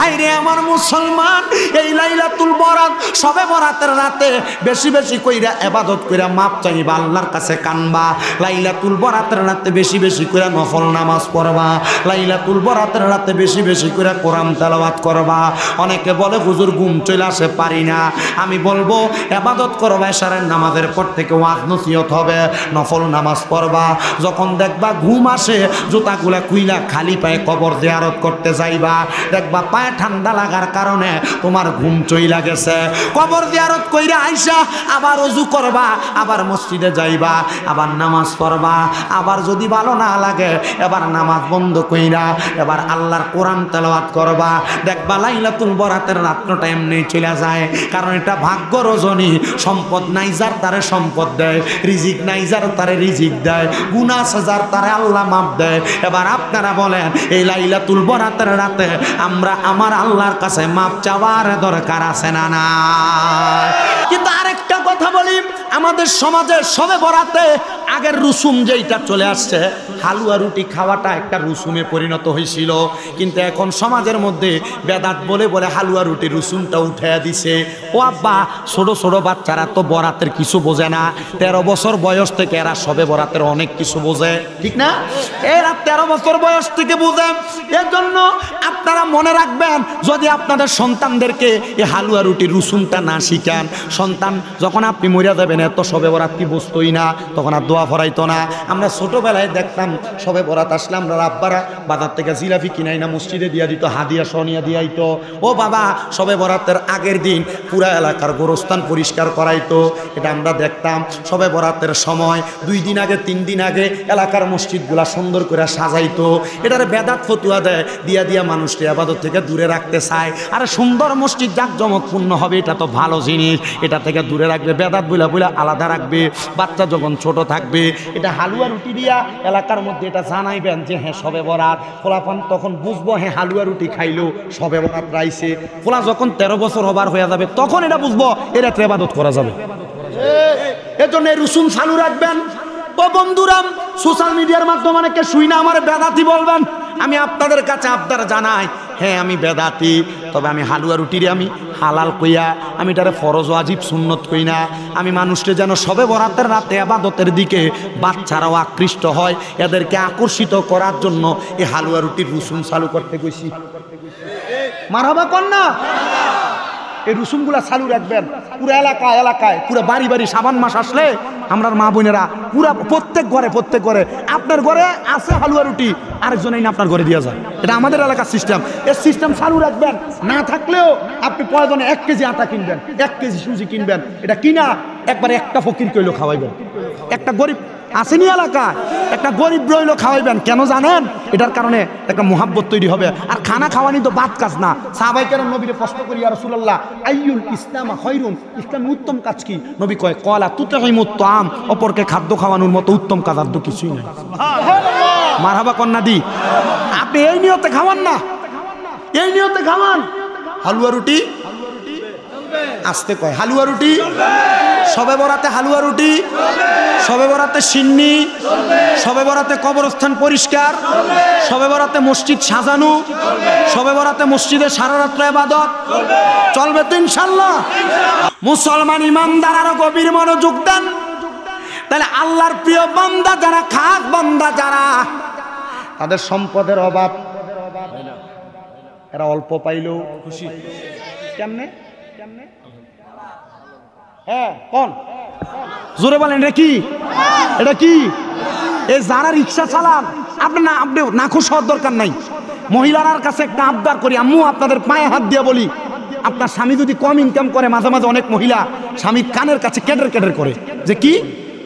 হায়রে আমার মুসলমান, এই লাইলাতুল বরাত সবে বরাতের রাতে বেশি বেশি কইরা ইবাদত কইরা মাপ চাইবা, আল্লাহর কাছে কানবা। লাইলাতুল বরাতের রাতে বেশি বেশি কইরা নফল নামাজ পড়বা। লাইলাতুল বরাতের রাতে বেশি বেশি কইরা কোরআন তেলাওয়াত করবা। অনেকে বলে হুজুর ঘুম চলে আসে, পারি না। আমি বলবো ইবাদত করবা, এশারের নামাজের পর থেকে ওয়াজ নসিহত হবে, নফল নামাজ পড়বা। যখন দেখবা ঘুম আসে, জুতাগুলা কুইলা খালি পায়ে কবর জিয়ারত করতে যাইবা। দেখবা পায়ে ঠান্ডা লাগার কারণে তোমার ঘুম চইলা গেছে। কবর জিয়ারত কইরা আইসা আবার ওযু করবা, আবার মসজিদে যাইবা, আবার নামাজ পড়বা। আবার যদি ভালো না লাগে এবার নামাজ বন্ধ কইরা এবার আল্লাহর কোরআন তেলাওয়াত করবা। দেখবা লাইলাতুল বরাতের রাতটা এমনি চলে যায়, কারণ এটা ভাগ্য রজনী। সম্পদ নাই যার তারে সম্পদ দেয়, রিজিক নাই যার তারে রিজিক দেয়, গুনাহ আছে যার তারে আল্লাহ মাফ দেয়। এবার আপনারা বলেন এই লাইলাতুল বরাতের রাতে আমরা আমার আল্লাহর কাছে মাপ চাওয়ার দরকার আছে না না? কিন্তু আরেকটা কথা বলি, আমাদের সমাজে সবে বরাতে আগের রুসুম যেইটা চলে আসছে, হালুয়া রুটি খাওয়াটা একটা রুসুমে পরিণত হয়েছিল। কিন্তু এখন সমাজের মধ্যে বেদাত বলে বলে হালুয়া রুটি রুসুমটা উঠে দিছে। ও আব্বা, ছোট ছোট বাচ্চারা তো বরাতের কিছু বোঝে না। 13 বছর বয়স থেকে এরা সবে বরাতের অনেক কিছু বোঝে, ঠিক না? এরা 13 বছর বয়স থেকে বোঝে। এর জন্য আপনারা মনে রাখবেন, যদি আপনাদের সন্তানদেরকে এই হালুয়া রুটি রুসুমটা না শিখান, সন্তান যখন আপনি মরিয়া যাবেন এত সবে বরাত কি বুঝতোই না, তখন আর দোয়া ফরাইতো না। আমরা ছোটবেলায় দেখতাম সবে বরাত আসলে আমরা আব্বারা বাজার থেকে জিলাপি কিনাই না মসজিদে দিয়া দিত, হাদিয়া সোনিয়া দিয়াইতো। ও বাবা, সবে বরাতের আগের দিন পুরা এলাকার গোরস্থান পরিষ্কার করাইতো, এটা আমরা দেখতাম। সবে বরাতের সময় 2 দিন আগে 3 দিন আগে এলাকার মসজিদগুলা সুন্দর করে সাজাইতো। এটার বেদাত ফতুয়া দেয়, দিয়া দিয়া মানুষকে ইবাদত থেকে দূরে রাখতে চায়। আরে সুন্দর মসজিদ জাঁকজমকপূর্ণ হবে, এটা তো ভালো জিনিস, এটা থেকে দূরে রাখবে, বেদাত বুলা বুলা আলাদা রাখবে। বাচ্চা যখন ছোট থাকবে এটা হালুয়া রুটি দিয়া এলাকার মধ্যে এটা জানাইবেন যে হ্যাঁ সবে বরাত। ফলাফল তখন বুঝবো হ্যাঁ হালুয়া রুটি খাইলো, সবে বরাত রাইছে। ফলা যখন 13 বছর হবার হয়ে যাবে তখন এটা বুঝবো এর একটা ইবাদত করা যাবে। এর জন্য এই রুসুম চালু রাখবেন। ও বন্ধুরাম, সোশ্যাল মিডিয়ার মাধ্যমে অনেকে শুই না আমার বেদাতি বলবেন। আমি আপনাদের কাছে আপনারা জানাই, হ্যাঁ আমি বেদাতি, তবে আমি হালুয়া রুটিরে আমি হালাল কইয়া, আমি এটারে ফরজ ওয়াজিব সুন্নত কই না। আমি মানুষকে যেন সবে বরাতের রাতে ইবাদতের দিকে বাচ্চারাও আকৃষ্ট হয়, এদেরকে আকর্ষিত করার জন্য এই হালুয়া রুটির রুসুম চালু করতে কইছি। মারহাবা কর না? এই রুসুমগুলা চালু রাখবেন পুরো এলাকায় এলাকায়, পুরো বাড়ি বাড়ি। সাবান মাস আসলে আমরা মা বোনেরা পুরা প্রত্যেক ঘরে আপনার ঘরে আছে হালুয়া রুটি, আরেকজন এনে আপনার ঘরে দেওয়া যায়। এটা আমাদের এলাকার সিস্টেম। এই সিস্টেম চালু রাখবেন। না থাকলেও আপনি প্রয়োজনে 1 কেজি আটা কিনবেন, 1 কেজি সুজি কিনবেন, এটা কিনা একবারে একটা ফকির কইলো খাওয়াইবেন। একটা গরিব আসেনি এলাকায়, একটা গরিব রইলো খাওয়াইবেন। কেন জানেন? এটার কারণে একটা মুহাব্বত তৈরি হবে। আর খানা খাওয়ানি তো বাদ কাজ না। সাহাবায়ে কেরাম নবীরে প্রশ্ন করি, ইয়া রাসূলুল্লাহ আইয়ুল ইসলামা খায়রুন, ইসলামের উত্তম কাজ কি? নবী কয় ক্বালা তুতঈমুত তাআম, অপরকে খাদ্য খাওয়ানোর মতো উত্তম কাজ আর তো কিছুই নাই। সুবহানাল্লাহ, মারহাবা কন্না দি। আপনি এই নিয়তে খাওয়ান না, এই নিয়তে খাওয়ান। হালুয়া রুটি আসতে কয়, হালুয়া রুটি সবে বরাতে হালুয়া রুটি, সবে বরাতে সিন্নি, সবে বরাতে কবরস্থান পরিষ্কার, সবে বরাতে মসজিদ সাজানো, সবে বরাতে মসজিদে সারা রাত্র ইবাদত চলবে তো ইনশাআল্লাহ। মুসলমান ইমানদার আরো গভীর মনোযোগ দেন। তাহলে আল্লাহর প্রিয় বান্দা যারা, খাস বান্দা যারা, তাদের সম্পদের অভাব, এরা অল্প পাইলেও খুশি। কেমনে? হ্যাঁ কোন জোরে বলেন, এটা কি? এটা কি? এই যারা রিক্সা চালান, আপনি নাখুশ হওয়ার দরকার নাই। মহিলার কাছে একটা আবদার করি, আম্মু আপনাদের পায়ে হাত দিয়ে বলি, আপনার স্বামী যদি কম ইনকাম করে, মাঝে মাঝে অনেক মহিলা স্বামী কানের কাছে কেডের কেডের করে যে কি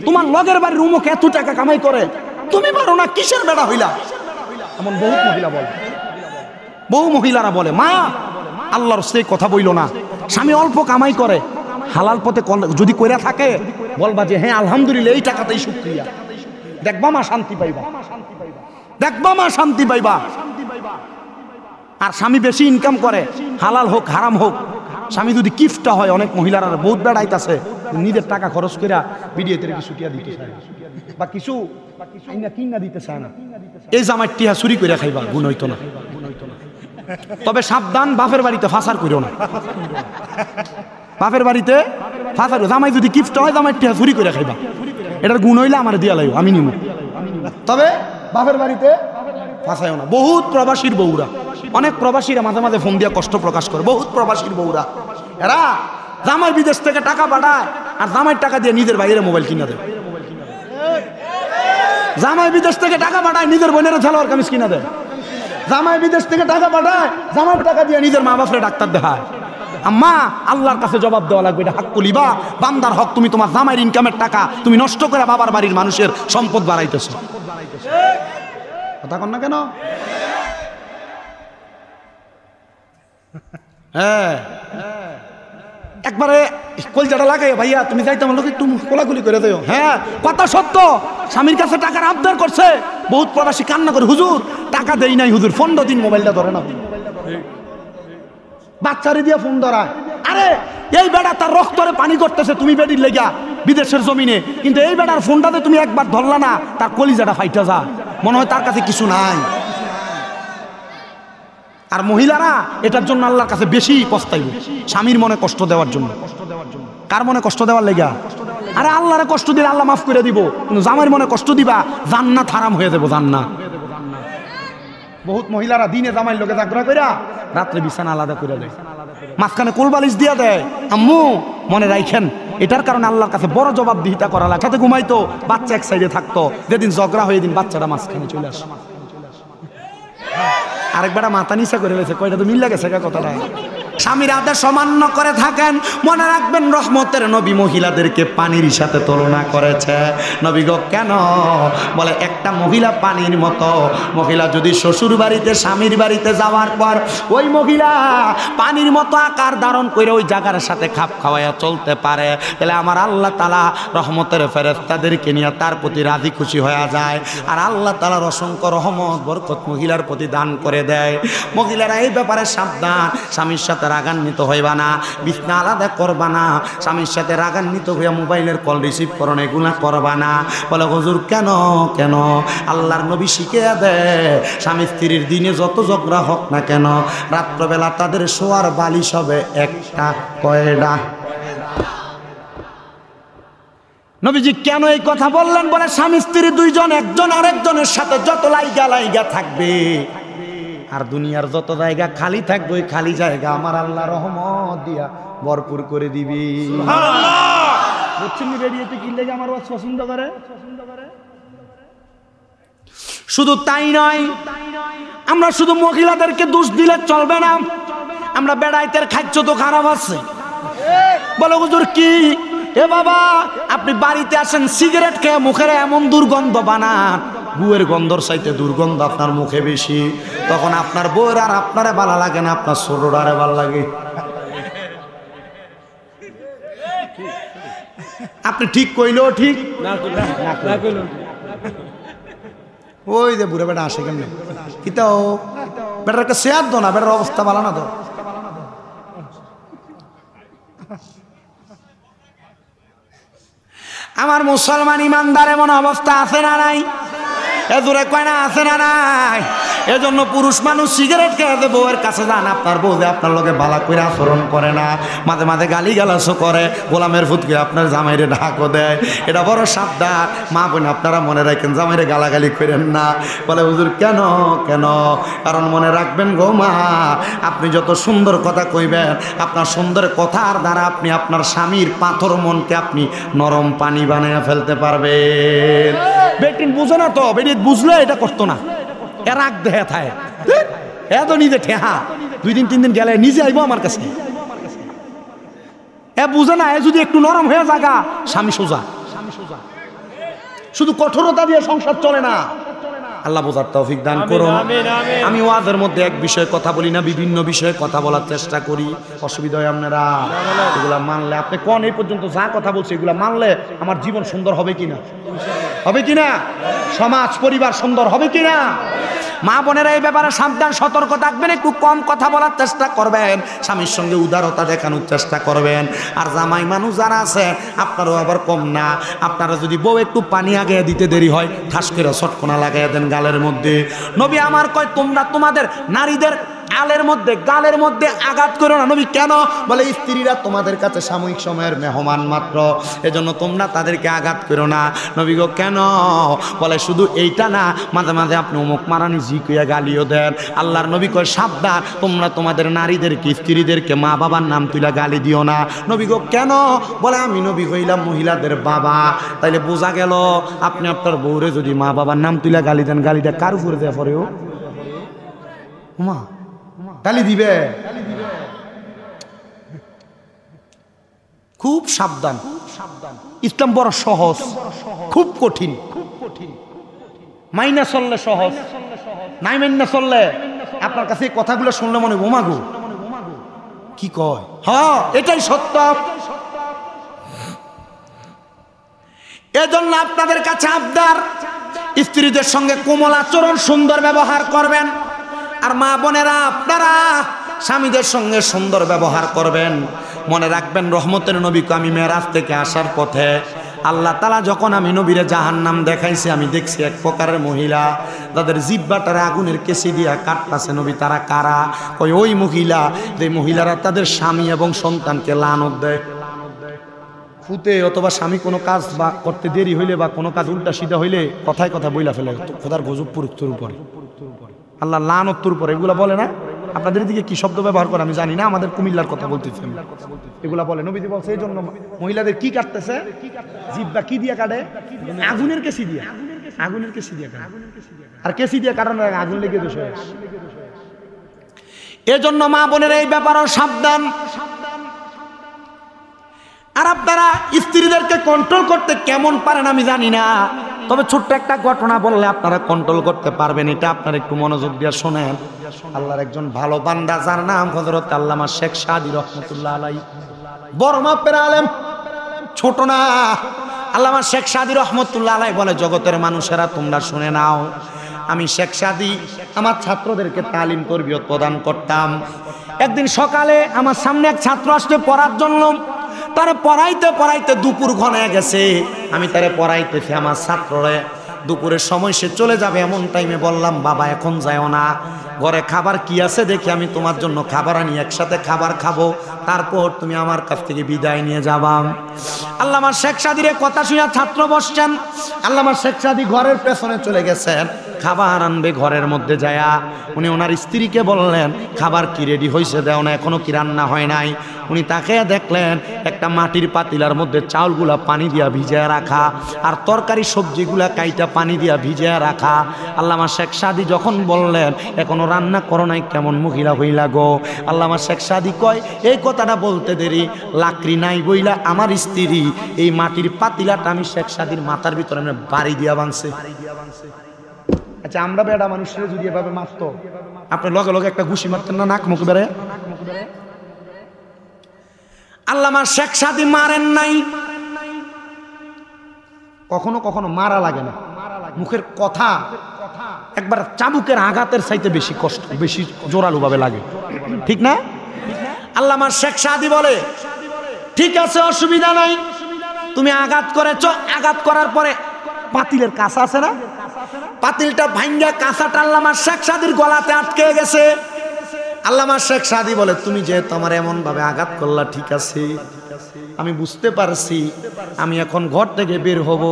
তোমার লগের বাড়ির উমুক এত টাকা কামাই করে, তুমি পারো না, কিসের বেড়া হইলা? এমন বহু মহিলা বলে, বহু মহিলারা বলে মা আল্লাহর সেই কথা বইল না, স্বামী অল্প কামাই করে, হালাল পথে যদি কইরা থাকে বলবা যে হ্যাঁ আলহামদুলিল্লাহ এই টাকাতেই শুকরিয়া, দেখবা মা শান্তি পাইবা, দেখবা মা শান্তি পাইবা। আর স্বামী বেশি ইনকাম করে, হালাল হোক হারাম হোক, স্বামী যদি কিফটা হয়, অনেক মহিলারা বহুত বেড়াইতেছে নিজের টাকা খরচ করে বিডিএতে কিছু টিয়া দিতে চায় না, বা কিছু কিনা দিতে চায় না, এই জামাই টিয়া চুরি করে খাইবা, গুণ হইতো না। তবে সাবধান, বাপের বাড়িতে ফাঁসার করিও না। বাপের বাড়িতে ফাঁসার, জামাই যদি গিফট হয় জামাই টিয়া চুরি করে খাইবা, এটার গুণ হইলে আমার দিয়া লাগবে, আমি নিব। তবে বাপের বাড়িতে ফাঁসাইও না। বহুত প্রবাসীর বউরা, অনেক প্রবাসীরা মাঝে মাঝে ফোন দিয়া কষ্ট প্রকাশ করে, বহুত প্রবাসীর বউরা এরা জামাই বিদেশ থেকে টাকা পাঠায় আর জামাইয়ের টাকা দিয়ে নিজের বাইরে মোবাইল কিনা দেয়। জামাই বিদেশ থেকে টাকা পাঠায় নিজের বোনের সালোয়ার কামিজ কিনা দেয়। জামাই বিদেশ থেকে টাকা পাঠায় জামাইয়ের টাকা দিয়ে নিজের মা বাপরে ডাক্তার দেখায়। আম্মা, আল্লাহর কাছে জবাব দেওয়া লাগবে, এটা হক কলিবা, বান্দার হক। তুমি তোমার জামাইয়ের ইনকামের টাকা তুমি নষ্ট করে বাবার বাড়ির মানুষের সম্পদ বাড়াইতেছো। কথা কন না কেন? হ্যাঁ, একবারে কলজাটা লাগাই ভাইয়া, তুমি যাইতে আমার লোক একটু কোলাকুলি করে দেও। হ্যাঁ, কথা সত্য। স্বামীর কাছে টাকার আবদার করছে, বহুত প্রবাসী কান্না করে, হুজুর টাকা দেই নাই হুজুর, 15 দিন মোবাইলটা ধরে না। বাচ্চারে দিয়ে ফোন ধরায়। আরে এই বেড়া তার রক্তরে পানি করতেছে তুমি বেডির লেগা বিদেশের জমিনে, কিন্তু এই বেড়ার ফোনটাতে তুমি একবার ধরলা না, তার কলিজাটা ফাইটা যা, মনে হয় তার কাছে কিছু নাই। আর মহিলারা এটার জন্য আল্লাহর কাছে বেশি পস্তাইবে, স্বামীর মনে কষ্ট দেওয়ার জন্য। কার মনে কষ্ট দেওয়ার লেগা? আরে আল্লাহরে কষ্ট দিলে আল্লাহ মাফ করে দিব, কিন্তু জামাইয়ের মনে কষ্ট দিবা, জান্নাত হারাম হয়ে যাবো, জান্নাত। বহুত মহিলারা দিনে জামাইয়ের লোকে ঝগড়া কইরা রাত্রে বিছানা আলাদা করে দেয়, মাঝখানে কোলবালিশ দিয়া দেয়। আম্মু মনে রাখেন, এটার কারণে আল্লাহর কাছে বড় জবাবদিহিতা করা লাগে। সাথে ঘুমাইতো, বাচ্চা এক সাইডে থাকতো, যেদিন ঝগড়া হয়ে দিন বাচ্চাটা মাঝখানে চলে আসে। আরেকবার মাথা নিচা করে গেছে, কয়টা তো মিল গেছে কথাটা। স্বামীর আদেশ অমান্য করে থাকেন, মনে রাখবেন রহমতের নবী মহিলাদেরকে পানির সাথে তুলনা করেছে। নবী গো কেন? বলে একটা মহিলা পানির মতো। মহিলা যদি শ্বশুর বাড়িতে স্বামীর বাড়িতে যাওয়ার পর ওই মহিলা পানির মতো আকার ধারণ করে ওই জায়গার সাথে খাপ খাওয়াইয়া চলতে পারে, তাহলে আমার আল্লাহ তাআলা রহমতের ফেরেশতাদেরকে নিয়ে তার প্রতি রাজি খুশি হয়ে যায়। আর আল্লাহ তাআলার অসংখ্য রহমত বরকত মহিলার প্রতি দান করে দেয়। মহিলারা এই ব্যাপারে সাবধান, স্বামীর সাথে রাগান্বিত হইবা না, বিছনা আলাদা করবা না, স্বামীর সাথে রাগান্বিত হইয়া মোবাইলের কল রিসিভ করো, এগুলা করবা না। বলে হুজুর কেন? কেন? আল্লাহর নবী শিখিয়ে দেয়, স্বামী স্ত্রীর দিনে যত ঝগড়া হোক না কেন, রাত্রবেলা তাদের শোয়ার বালিশ হবে একটা কয়ডা। নবীজি কেন এই কথা বললেন? বলে স্বামী স্ত্রী দুইজন একজন আরেকজনের সাথে যত লাইগা থাকবে, আর দুনিয়ার যত জায়গা খালি থাকবে, ওই খালি জায়গা আমার আল্লাহ রহমত দিয়া ভরপুর করে দিবি। আমার পছন্দ করে। শুধু তাই নয়, আমরা শুধু মহিলাদেরকে দোষ দিলে চলবে না, আমরা বেড়াইতের খাদ্য তো খারাপ আছে। বলো হুজুর কি? এ বাবা, আপনি বাড়িতে আসেন, সিগারেট খেয়ে মুখের এমন দুর্গন্ধ বানান, বুয়ের গন্ধর চাইতে দুর্গন্ধ আপনার মুখে বেশি, তখন আপনার বউয়ের আর আপনারে ভালো লাগে না, আপনার ছোটটারে ভালো লাগে। আপনি ঠিক কইলেও ঠিক না কইলেও, ওই যে বুড়ে বেটা আসে কেমন কিতাও বেটার একটা শেয়ার দো না, বেটার অবস্থা ভালো না তো। আমার মুসলমান ইমানদার এমন অবস্থা আছে না নাই? এ দূরে কয় না আছে না নাই? এজন্য পুরুষ মানুষ সিগারেট খেয়ে বউয়ের কাছে যান, আপনার বউ আপনার লগে বালা করে আচরণ করে না, মাঝে মাঝে গালি গালাসও করে, গোলামের ফুটকে আপনার জামাইরে ঢাকও দেয়, এটা বড় সাবধান। মা বোন আপনারা মনে রাখেন, জামাইরে গালাগালি করেন না। বলে হুজুর কেন? কেন? কারণ মনে রাখবেন গো মা, আপনি যত সুন্দর কথা কইবেন, আপনার সুন্দর কথার দ্বারা আপনি আপনার স্বামীর পাথর মনকে আপনি নরম পানি বানিয়ে ফেলতে পারবেন। বেটিন বুঝে না তো, বেটি বুঝলে এটা করতো না, এর রাগ দেহে থায়, এত নিজে ঠেহা, 2 দিন 3 দিন গেলে নিজে আইবো আমার কাছে। এ বুঝে না, এ যদি একটু নরম হয়ে জাগা, স্বামী সোজা। শুধু কঠোরতা দিয়ে সংসার চলে না। আল্লাহ বোঝার তৌফিক দান করুন। আমি ওয়াজের মধ্যে এক বিষয়ে কথা বলি না, বিভিন্ন বিষয়ে কথা বলার চেষ্টা করি। অসুবিধা হয় আপনারা? এগুলা মানলে আপনি কোন এই পর্যন্ত যা কথা বলছে, এগুলা মানলে আমার জীবন সুন্দর হবে কিনা? হবে কিনা? সমাজ পরিবার সুন্দর হবে কিনা? মা বোনেরা এই ব্যাপারে সাবধান, সতর্ক থাকবেন, একটু কম কথা বলার চেষ্টা করবেন, স্বামীর সঙ্গে উদারতা দেখানোর চেষ্টা করবেন। আর জামাই মানুষ যারা আছে আপনারও আবার কম না, আপনারা যদি বউ একটু পানি আগে দিতে দেরি হয়, ঠাস করে চটকনা লাগাইয়া দেন গালের মধ্যে। নবী আমার কয়, তোমরা তোমাদের নারীদের আলের মধ্যে গালের মধ্যে আঘাত করো না। নবী কেন? বলে স্ত্রীরা তোমাদের কাছে সাময়িক সময়ের মেহমান মাত্র, এজন্য তোমরা তাদেরকে আঘাত করো না। নবী গো কেন? বলে শুধু এইটা না, মাঝে মাঝে আপনি অমুক মারানি জি কইয়া গালিও দেন। আল্লাহর নবী কয় সাবধান, তোমরা তোমাদের নারীদেরকে স্ত্রীদেরকে মা বাবার নাম তুইলা গালি দিও না। নবী গো কেন? বলে আমি নবী হইলাম মহিলাদের বাবা। তাইলে বোঝা গেল আপনি আপনার বউরে যদি মা বাবার নাম তুইলা গালি দেন, গালিটা কার উপরে দেওয়া পরেও মা গালি দিবে। খুব সাবধান। ইসলাম বড় সহজ, খুব কঠিন। মাইনা চললে সহজ, নাই মাইনা চললে আপনার কাছে এই কথাগুলো শুনলে মনে ওমাগো কি কয়। হ্যাঁ এটাই সত্য। এজন্য আপনাদের কাছে আবদার, স্ত্রীদের সঙ্গে কোমল আচরণ, সুন্দর ব্যবহার করবেন। আর মা বোনেরা আপনারা স্বামীদের সঙ্গে সুন্দর ব্যবহার করবেন। মনে রাখবেন রহমতের নবীকে আমি মেরাজ থেকে আসার পথে আল্লাহ তাআলা যখন আমি নবীরে জাহান্নাম দেখাইছি, আমি দেখছি এক প্রকারের মহিলা তাদের জিহ্বাটারে আগুনের কেসি দিয়া কাটতাছে। নবী তারা কারা? ওই মহিলা যে মহিলারা তাদের স্বামী এবং সন্তানকে লানত দেয়। ফুতে অথবা স্বামী কোনো কাজ বা করতে দেরি হইলে বা কোনো কাজ উল্টা সিধা হইলে কথায় কথা বইলা ফেলে খোদার গজব পুরুত্তর উপরে, আল্লাহ লানত্তর উপরে, এগুলা বলে না? আপনাদের দিকে কি শব্দ ব্যবহার করে আমি জানি না, আমাদের কুমিল্লার কথা বলতেছি আমি। এগুলা বলে নবীজি বলছে এই জন্য মহিলাদের কি কাটতেছে, জিহ্বা কি দিয়ে কাটে? আগুনের কেসি দিয়া, আগুনের কেসি দিয়া কাটে। আর কেসি দিয়ে কাটানো আগুন লেগে দোষ হয়। এজন্য মা বোনের এই ব্যাপারেও সাবধান। আর আপনারা স্ত্রীদেরকে কন্ট্রোল করতে কেমন পারেন আমি জানি না, তবে ছোট্ট একটা ঘটনা বললে আপনারা কন্ট্রোল করতে পারবেন। এটা আপনারা একটু মনোযোগ দিয়ে শোনেন। আল্লাহর একজন ভালো বান্দা যার নাম হযরত আল্লামা শেখ সাদী রহমাতুল্লাহ আলাইহি, বড় মাপের আলেম, ছোট না। আল্লামা শেখ সাদী রহমাতুল্লাহ আলাইহি বলে, জগতের মানুষেরা তোমরা শুনে নাও, আমি শেখ সাদী আমার ছাত্রদেরকে তালিম তরবিয়ত প্রদান করতাম। একদিন সকালে আমার সামনে এক ছাত্র আসতে পড়ার জন্য, তারে পড়াইতে পড়াইতে দুপুর ঘনায় গেছে। আমি তারে পড়াইতেছি, আমার ছাত্ররে দুপুরের সময় সে চলে যাবে এমন টাইমে বললাম, বাবা এখন যাও না, ঘরে খাবার কি আছে দেখি আমি তোমার জন্য খাবার আনি, একসাথে খাবার খাবো, তারপর তুমি আমার কাছ থেকে বিদায় নিয়ে যাবা। আল্লামা শেখ সাদীর কথা শুনে ছাত্র বসছেন। আল্লামা শেখ সাদী ঘরের পেছনে চলে গেছেন, খাবার আনবে ঘরের মধ্যে যায়া। উনি ওনার স্ত্রীকে বললেন, খাবার কি রেডি হয়েছে, দেও না, এখনো কি রান্না হয় নাই? উনি তাকে দেখলেন একটা মাটির পাতিলার মধ্যে চাউলগুলা পানি দিয়া ভিজিয়ে রাখা, আর তরকারি সবজিগুলা কাইটা পানি দিয়া ভিজিয়ে রাখা। আল্লামা শেখ সাদী যখন বললেন এখনো রান্না করো নাই, কেমন মহিলা হইলা গো? আল্লামা শেখ সাদী কয়, এই কথাটা বলতে দেরি, লাকড়ি নাই বইলা আমার স্ত্রী এই মাটির পাতিলাটা আমি শেখ সাদীর মাথার ভিতরে বাড়ি দিয়া বানছে। আচ্ছা আমরা বেড়া মানুষের যদি এভাবে মারত, আপনি লগে লগে একটা ঘুষি মারতেন না নাক মুখ বেড়ে? আল্লামা শেখ সাদী মারেন নাই। কখনো কখনো মারা লাগে না, মুখের কথা একবার চাবুকের আঘাতের চাইতে বেশি কষ্ট, বেশি জোরালো ভাবে লাগে, ঠিক না? আল্লামা শেখ সাদী বলে, ঠিক আছে অসুবিধা নাই, তুমি আঘাত করেছো, আঘাত করার পরে পাতিলের কাঁচা আছে না, পাতিলটা ভাঙ্গা কাঁচাটা আল্লামা শেখ সাদীর গলাতে আটকে গেছে। আল্লামা শেখ সাদী বলে, তুমি যে তোমার এমন ভাবে আঘাত করলা, ঠিক আছে আমি বুঝতে পারছি, আমি এখন ঘর থেকে বের হব,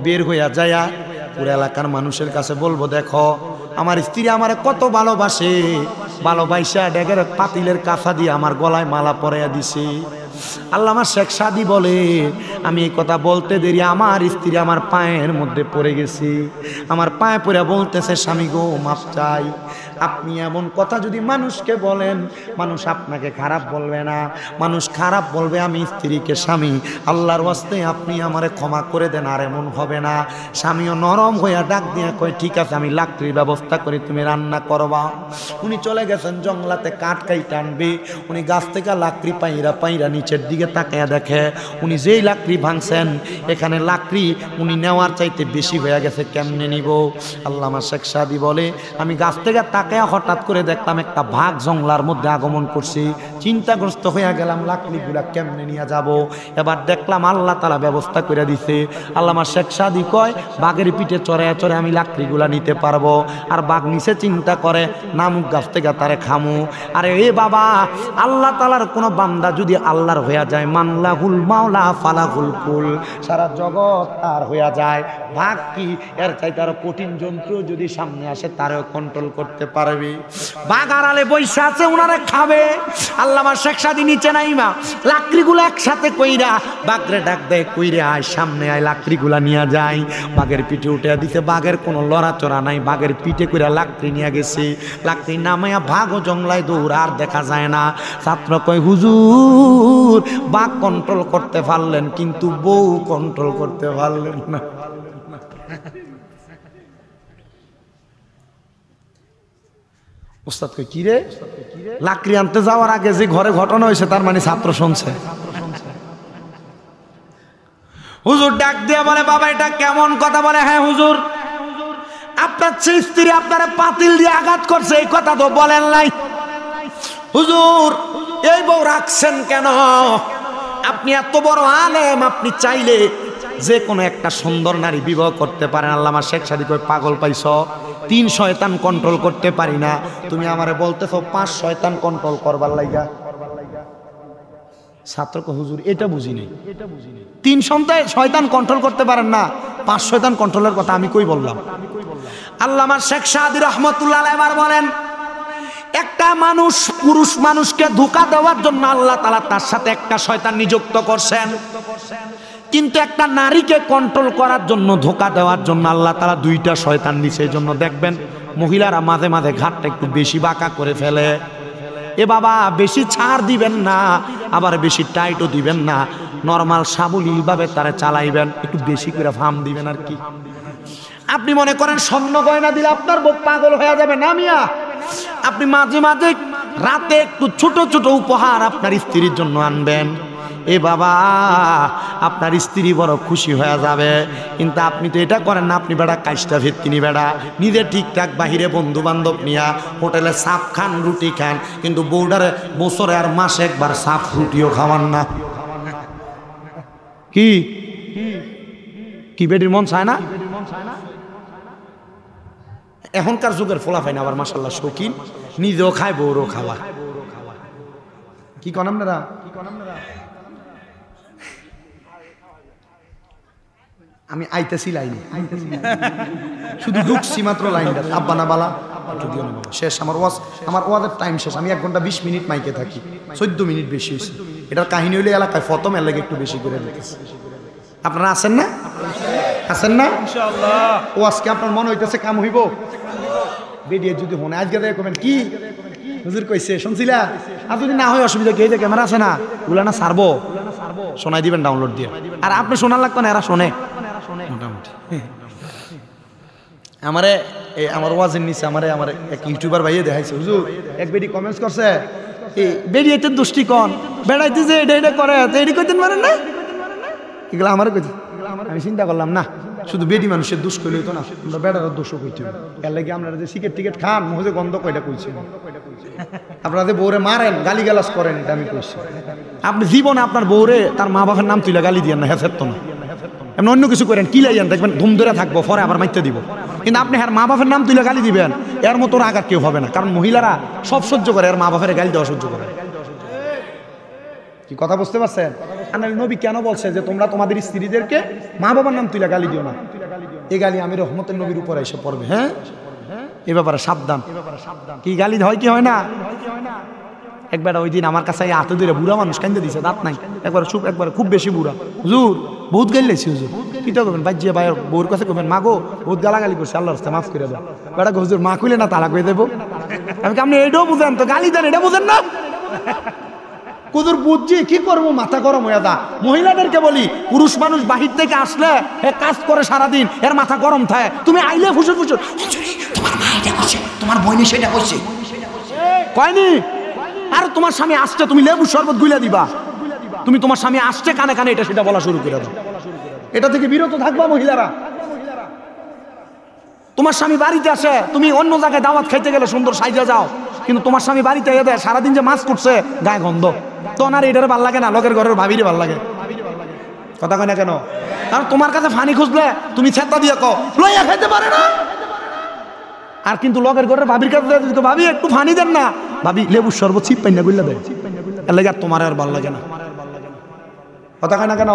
বের হইয়া যায়া পুরো এলাকার মানুষের কাছে বলবো, দেখো আমার স্ত্রী আমারে কত ভালোবাসে, ভালোবাসা ডেকের পাতিলের কাঁচা দিয়ে আমার গলায় মালা পরাইয়া দিছে। আল্লামা শেখ সাদী বলে, আমি এই কথা বলতে দেরি আমার স্ত্রী আমার পায়ের মধ্যে পড়ে গেছে, আমার পায়ে পড়ে বলতেছে, স্বামী গো মাপ চাই। আপনি এমন কথা যদি মানুষকে বলেন, মানুষ আপনাকে খারাপ বলবে না, মানুষ খারাপ বলবে আমি স্ত্রীকে স্বামী, আল্লাহর ওয়াস্তে আপনি আমারে ক্ষমা করে দেন, আর এমন হবে না। স্বামীও নরম হইয়া ডাক দিয়ে কয়, ঠিক আছে আমি লাকড়ির ব্যবস্থা করি, তুমি রান্না করবা। উনি চলে গেছেন জঙ্গলাতে কাঠ কাইটা আনবে। উনি গাছ থেকে লাকড়ি পাইরা পাইরা নিচের দিকে তাকায়া দেখে, উনি যেই লাকড়ি ভাঙছেন এখানে লাকড়ি উনি নেওয়ার চাইতে বেশি হয়ে গেছে, কেমনে নিব? আল্লামা শেখ সাদী বলে, আমি গাছ থেকে তাকায় তাকায় হঠাৎ করে দেখলাম একটা বাঘ জঙ্গলার মধ্যে আগমন করছে। চিন্তাগ্রস্ত হয়ে গেলাম, লাকড়িগুলা কেমনে নিয়ে যাব। এবার দেখলাম আল্লাহ তাআলা ব্যবস্থা করে দিছে। আল্লামা শেখ সাদি কয়, বাঘের পিঠে চড়ে চড়ে আমি লাকড়িগুলা নিতে পারবো। আর বাঘ নিচে চিন্তা করে নামুক গাছ থেকে তারে খামু। আরে এ বাবা, আল্লাহ তাআলার কোন বান্দা যদি আল্লাহর হইয়া যায়, মানলাহুল মাওলা ফালাহুল কুল, সারা জগৎ তার হইয়া যায়। বাঘ কি এর চাইতে আরো কঠিন যন্ত্র যদি সামনে আসে তারেও কন্ট্রোল করতে পারবে। বাঘ আড়ালে বসে আছে, উনারে খাবে। আল্লামা শেখ সাদি নিচে নাইমা লাকড়িগুলো একসাথে কইরা বাঘরে ডাক দেয়, কইরে আয় সামনে আয়, লাকড়িগুলা নিয়ে যায়। বাঘের পিঠে উঠে দিতে, বাঘের কোনো লড়াচড়া নাই, বাঘের পিঠে কইরা লাকড়ি নিয়ে গেছে। লাকড়ি নামাইয়া ভাগও জংলায় দৌড়, আর দেখা যায় না। ছাত্র কয়, হুজুর বাঘ কন্ট্রোল করতে পারলেন কিন্তু বউ কন্ট্রোল করতে পারলেন না। ওস্তাদ কই, কি রে, লাকড়ি আনতে যাওয়ার আগে যে ঘরে ঘটনা হয়েছে তার মানে ছাত্র শুনছে। হুজুর ডাক দিয়ে বলে, বাবা এটা কেমন কথা? বলে, হ্যাঁ হুজুর, আপনার স্ত্রী আপনার পাতিল দিয়ে আঘাত করছে, এই কথা তো বলেন নাই। হুজুর এই বউ রাখছেন কেন? আপনি এত বড় আলেম, আপনি চাইলে যে কোনো একটা সুন্দর নারী বিবাহ করতে পারেন। আল্লামা শেখ সাদি কই, পাগল পাইছ? 3 শয়তান কন্ট্রোল করতে পারি না, তুমি আমারে বলতেছো 5 শয়তান কন্ট্রোল করবার লাইগা? ছাত্রকে, হুজুর এটা বুঝি নাই, 3 শয়তান কন্ট্রোল করতে পারেন না, 5 শয়তান কন্ট্রোলের কথা আমি কই বললাম? আল্লামা শেখ সাদি রহমতুল্লাহ আলাইহি এবার বলেন, একটা মানুষ পুরুষ মানুষকে ধোঁকা দেওয়ার জন্য আল্লাহ তাআলা তার সাথে একটা শয়তান নিযুক্ত করছেন, কিন্তু একটা নারীকে কন্ট্রোল করার জন্য, ধোঁকা দেওয়ার জন্য আল্লাহ তাআলা 2টা শয়তান দিছে। এই জন্য দেখবেন মহিলারা মাঝে মাঝে ঘাটটা একটু বেশি বাঁকা করে ফেলে। এ বাবা, বেশি ছাড় দিবেন না, আবার বেশি টাইটও দিবেন না, নরমাল সাবলীলভাবে তারা চালাইবেন, একটু বেশি করে ফার্ম দিবেন আর কি। আপনি মনে করেন স্বর্ণ গয়না দিলে আপনার বউ পাগল হয়ে যাবে না মিয়া? আপনি মাঝে মাঝে রাতে একটু ছোট ছোট উপহার আপনার স্ত্রীর জন্য আনবেন। এ বাবা, আপনার স্ত্রী বড় খুশি হয়ে যাবে। কিন্তু আপনি তো এটা করেন না, আপনি বেড়া কাজটা ভেত্তিনি বেড়া, নিজে ঠিকঠাক বাহিরে বন্ধু বান্ধব নিয়া হোটেলে সাপ খান, রুটি খান, কিন্তু বউডারে বছরে আর মাসে একবার সাপ রুটিও খাওয়ান না। কি কি বেডির মন চায় না? এখনকার যুগের ফোলাফাইন আবার মাশাআল্লাহ শৌখিন, নিজেও খায় বউরও খাওয়া। কি কন আপনারা? আমি আইতেছি লাইনে, শুধু ঢুকছি মাত্র লাইনটা, আব্বা না বালা শেষ। আমার ওয়াজের টাইম শেষ। আমি 1 ঘন্টা 20 মিনিট মাইকে থাকি, 14 মিনিট বেশি হয়েছে। এটার কাহিনী হইলে এলাকায় ফতম, এর লাগে একটু বেশি করে দিতেছি। আপনারা আছেন না? আছেন না ইনশাআল্লাহ? ও আজকে আপনার মনে হইতেছে কাম হইব বেরিয়ে যদি হনে আজকে দেখে কবেন কি হুজুর কইছে শুনছিলা? আর যদি না হয় অসুবিধা কি, এই যে ক্যামেরা আছে না, ওগুলা না ছাড়বো, শোনাই দিবেন ডাউনলোড দিয়ে। আর আপনি শোনার লাগতো না, এরা শোনে মোটামুটি। আমার ওয়াজের নিচে আমার এক ইউটিউবার ভাইয়ে দেখাইছে, হুজুর এক বেডি কমেন্টস করছে, বেরিয়েতে দুষ্টি কন বেড়াইতে যে এটা এটা করে, এটি কইতেন পারেন না, এগুলো আমার কইতে। আমি চিন্তা করলাম না, শুধু বেডি মানুষের দোষ কইলে হইতো না, আমরা বেড়ার দোষও কইতে হবে। এর লাগে আপনারা যে সিগারেট টিকেট খান, মহজে গন্ধ কয়টা কইছি, আপনারা যে বউরে মারেন, গালি গালাজ করেন, এটা আমি কইছি। আপনি জীবনে আপনার বউরে তার মা বাবার নাম তুলে গালি দিয়েন না, হ্যাঁ তো না, এমন অন্য কিছু করেন, কি লাইয়েন, দেখবেন ধুম ধরে থাকবো, পরে আবার মাইতে দিব। কিন্তু আপনি হ্যাঁ মা বাপের নাম তুলে গালি দিবেন, এর মতো আঘাত কেউ হবে না, কারণ মহিলারা সব সহ্য করে, এর মা বাপের গালি দেওয়া সহ্য করে। কি কথা বুঝতে পারছেন? আল্লাহর নবী কেন বলছে যে তোমরা তোমাদের স্ত্রীদেরকে মা বাবার নাম তুলে গালি দিও না? এই গালি আমি রহমতের নবীর উপরে এসে পড়বে। হ্যাঁ, এ ব্যাপারে সাবধান। কি গালি হয় কি হয় না? একবার ওই দিন আমার কাছে হাতে ধরে বুড়া মানুষ কান্দে দিছে, দাঁত নাই, একবার খুব বেশি বুড়া, হুজুর বহুত গাইলেছি, হুজুর কিটা করবেন, বাজ্যে ভাই বউর কাছে করবেন, মাগো বহুত গালাগালি করছে, আল্লাহর রাস্তায় মাফ করে দাও। বেটা হুজুর মা কইলে না তালাক হয়ে দেবো। আমি আপনি এটাও বুঝেন তো, গালি দেন এটা বুঝেন না? কুদুর বুঝছি, কি করবো, মাথা গরম হয়ে দা। মহিলাদেরকে বলি, পুরুষ মানুষ বাহির থেকে আসলে কাজ করে সারাদিন, এর মাথা গরম থাকে, তুমি আইলে ফুসুর ফুসুর, তোমার মা এটা করছে, তোমার বইনি সেটা করছে, কয়নি? আর তোমার স্বামী আসছে, তুমি লেবু শরবত গুলা দিবা, তুমি তোমার স্বামী আসছে কানে কানে এটা সেটা বলা শুরু করে দাও। এটা থেকে বিরত থাকবা মহিলারা। তোমার স্বামী বাড়িতে আসে, তুমি অন্য জায়গায় দাওয়াত খাইতে গেলে সুন্দর সাইজা যাও, কিন্তু তোমার স্বামী বাড়িতে এসে দেয় সারাদিন যে মাছ করছে গায়ে গন্ধ, তো আর এটারে ভাল লাগে না, লোকের ঘরের ভাবিরে ভাল লাগে। কথা কয় না কেন? কারণ তোমার কাছে ফানি খুঁজলে তুমি ছেত্তা দিয়ে কও লইয়া খাইতে পারে না, আর কিন্তু লোকের ঘরের ভাবির কাছে ভাবি একটু ফানি দেন না, ভাবি লেবুর শরবত ছিপ পাইনা গুল্লা দেয়, এর লাগে আর তোমার আর ভাল লাগে না। কথা কয় না কেন?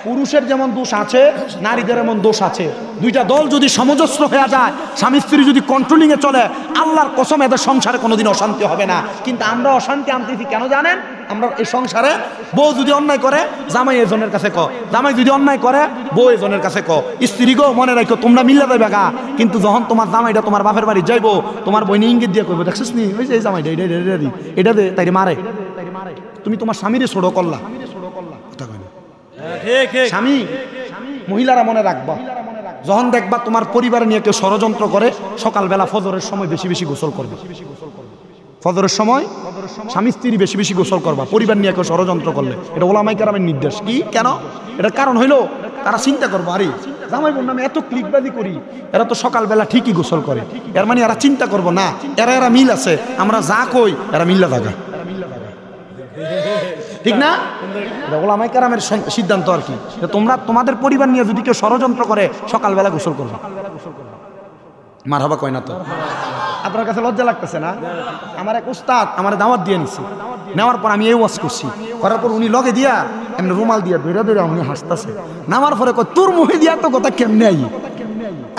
পুরুষের যেমন দোষ আছে, নারীদের এমন দোষ আছে। দুইটা দল যদি সামঞ্জস্য হয়ে যায়, স্বামী স্ত্রী যদি কন্ট্রোলিং এ চলে, আল্লাহর কসম এদের সংসারে কোনোদিন অশান্তি হবে না। কিন্তু আমরা অশান্তি আনতেছি কেন জানেন? আমরা এই সংসারে বউ যদি অন্যায় করে জামাই এজনের কাছে ক, জামাই যদি অন্যায় করে বউ এজনের কাছে ক, স্ত্রী গো মনে রাখো তোমরা মিল্লা দেবে গা, কিন্তু যখন তোমার জামাইটা তোমার বাপের বাড়ি যাইবো, তোমার বইনি ইঙ্গিত দিয়ে কইবো দেখছিস নি ওই যে এই জামাইটা এটা দে, তাই মারে, তুমি তোমার স্বামীরে ছোড়ো করলা। কথা কয় না? স্বামী মহিলারা মনে রাখবা, যখন দেখবা তোমার পরিবার নিয়ে কেউ ষড়যন্ত্র করে, সকালবেলা ফজরের সময় বেশি বেশি গোসল করবে, ফজরের সময় স্বামী স্ত্রী বেশি বেশি গোসল করবা পরিবার নিয়ে কেউ ষড়যন্ত্র করলে। এটা ওলামায়ে কেরামের নির্দেশ। কি কেন? এটার কারণ হইলো তারা চিন্তা করবো, আরে জামাই বোন আমি এত ক্লিকবাজি করি, এরা তো সকালবেলা ঠিকই গোসল করে, এর মানে এরা চিন্তা করবো না এরা মিল আছে, আমরা যা কই এরা মিল্লা থাকা, ঠিক না? ওলামায়ে কেরামের সিদ্ধান্ত আর কি, তোমরা তোমাদের পরিবার নিয়ে যদি কেউ ষড়যন্ত্র করে সকালবেলা গোসল করবে। মারহাবা কয় না তো? আপনার কাছে লজ্জা লাগতেছে না? আমার এক উস্তাদ আমার দাওয়াত দিয়ে নিছে, নেওয়ার পর আমি এই ওয়াজ করছি, করার পর উনি লগে দিয়া এমনি রুমাল দিয়া ধরে ধরে উনি হাসতেছে, নামার পরে কয় তোর মুখে দিয়া এত কথা কেমনে আই?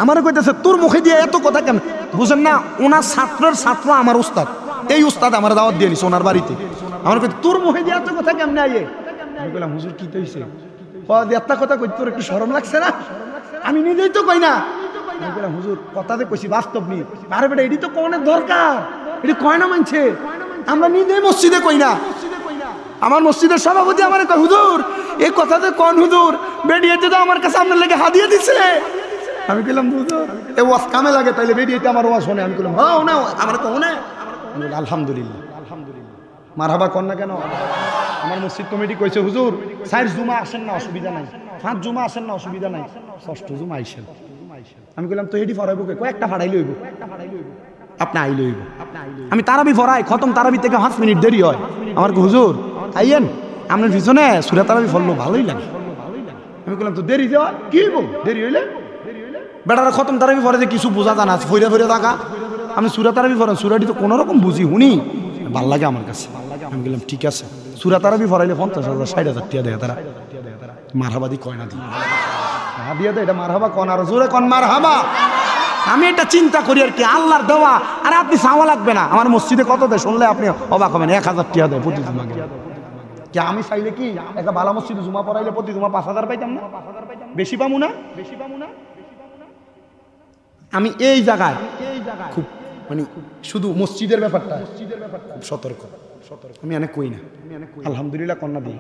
আমার কইতেছে তোর মুখে দিয়া এত কথা কেমন? বুঝেন না, ওনার ছাত্রের ছাত্র আমার উস্তাদ, এই উস্তাদ আমার দাওয়াত দিয়ে নিছে ওনার বাড়িতে, আমার কই তোর মুখে দিয়া এত কথা কেমনে আইয়ে? আমি কইলাম হুজুর কি তো হইছে? একটা কথা কই তোর একটু শরম লাগছে না? আমি নিজেই তো কই না। আমি বললাম হুজুর কথাতে কইছি বাস্তব নি, আরে বেটা এটি তো কোনের দরকার, এটি কয় না মানছে, আমরা নিজেই মসজিদে কই না। আমার মসজিদের সভাপতি আমার কয় হুজুর এই কথাতে কোন হুজুর বেরিয়েতে তো আমার কাছে আপনার লেগে হাদিয়া দিছে। আমি কইলাম হুজুর এ ওয়াজ কামে লাগে তাইলে বেরিয়েতে আমার ওয়াজ শোনে। আমি কইলাম হ্যাঁ না আমার কো না। আলহামদুলিল্লাহ আলহামদুলিল্লাহ মারহাবা কর না কেন? আমার মসজিদ কমিটি কইছে হুজুর 4 জুমা আসেন না অসুবিধা নাই, 5 জুমা আসেন না অসুবিধা নাই, 6টা জুমা আইসেন। আমি কইলাম তো এডি ফরাইব কে? কয়েকটা ফাড়াই লইব, আপনি আই লইব। আমি তারাবি ফরাই, খতম তারাবি থেকে 5 মিনিট দেরি হয়। আমার হুজুর আইয়েন আপনার পিছনে সূরা তারাবি ফললো ভালোই লাগে। আমি কইলাম তো দেরি হয় কি হইব? দেরি হইলে বেটারা খতম তারাবি ফরে যে কিছু বোঝা জানা আছে ফইরা ফইরা থাকা, আমি সূরা তারাবি ফরান সূরাটি তো কোনো রকম বুঝি হুনি ভাল লাগে আমার কাছে। আমি বললাম ঠিক আছে, সূরা তারাবি ফরাইলে 50,000 60,000 টাকা দেয় তারা। মারহাবাদি কয় না দি দিয়ে দেয়, এটা মারহাবা কন আর জোরে কন মারহাবা। আমি এটা চিন্তা করি আর কি, আল্লাহর দেওয়া। আরে আপনি চাওয়া লাগবে না, আমার মসজিদে কত দেয় শুনলে আপনি অবাক হবেন, 1000 টাকা দেয় প্রতি জুমা। কি আমি চাইলে কি একটা ভালো মসজিদে জুমা পড়াইলে প্রতি জুমা 5,000 পাইতাম না? বেশি পামু না? আমি এই জায়গায় খুব মানে শুধু মসজিদের ব্যাপারটা খুব সতর্ক, আমি অনেক কই না আলহামদুলিল্লাহ কন্যা দিই।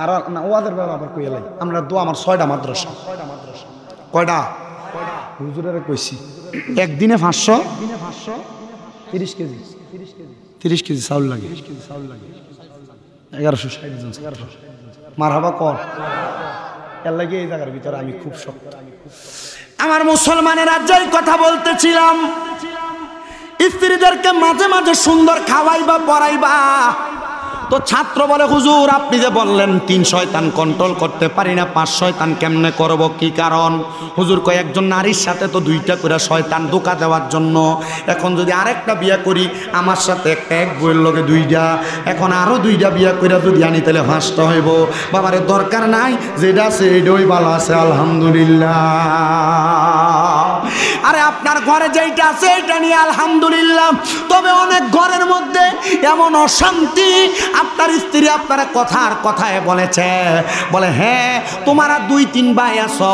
আর না ওয়াদের ব্যাপার আবার কইলাই আমরা দোয়া আমার 6টা মাদ্রাসা। কয়টা? হুজুরের কইছি একদিনে 500 30 কেজি 30 কেজি চাউল লাগে, 1160 জন। মারহাবা কর এর লাগে এই জায়গার ভিতরে আমি খুব শক্ত। আমার মুসলমানের রাজ্যের কথা বলতেছিলাম, স্ত্রীদেরকে মাঝে মাঝে সুন্দর খাওয়াইবা পড়াইবা। তো ছাত্র বলে হুজুর আপনি যে বললেন 3 শয়তান কন্ট্রোল করতে পারি না, 5 শয়তান কেমনে করব, কি কারণ? হুজুর কয় একজন নারীর সাথে তো 2টা করে শয়তান ধোঁকা দেওয়ার জন্য, এখন যদি আরেকটা বিয়া করি আমার সাথে এক বইয়ের লগে 2টা, এখন আরো 2টা বিয়া করে যদি আনি তাহলে 5টা হইব। বাবারে দরকার নাই, যেটা আছে এটাই ভালো আছে আলহামদুলিল্লাহ। আরে আপনার ঘরে যেটা আছে এটা নিয়ে আলহামদুলিল্লাহ। তবে অনেক ঘরের মধ্যে এমন অশান্তি, আপনার স্ত্রী আপনার কথায় বলেছে, বলে হ্যাঁ তোমারা 2-3 ভাই আছো,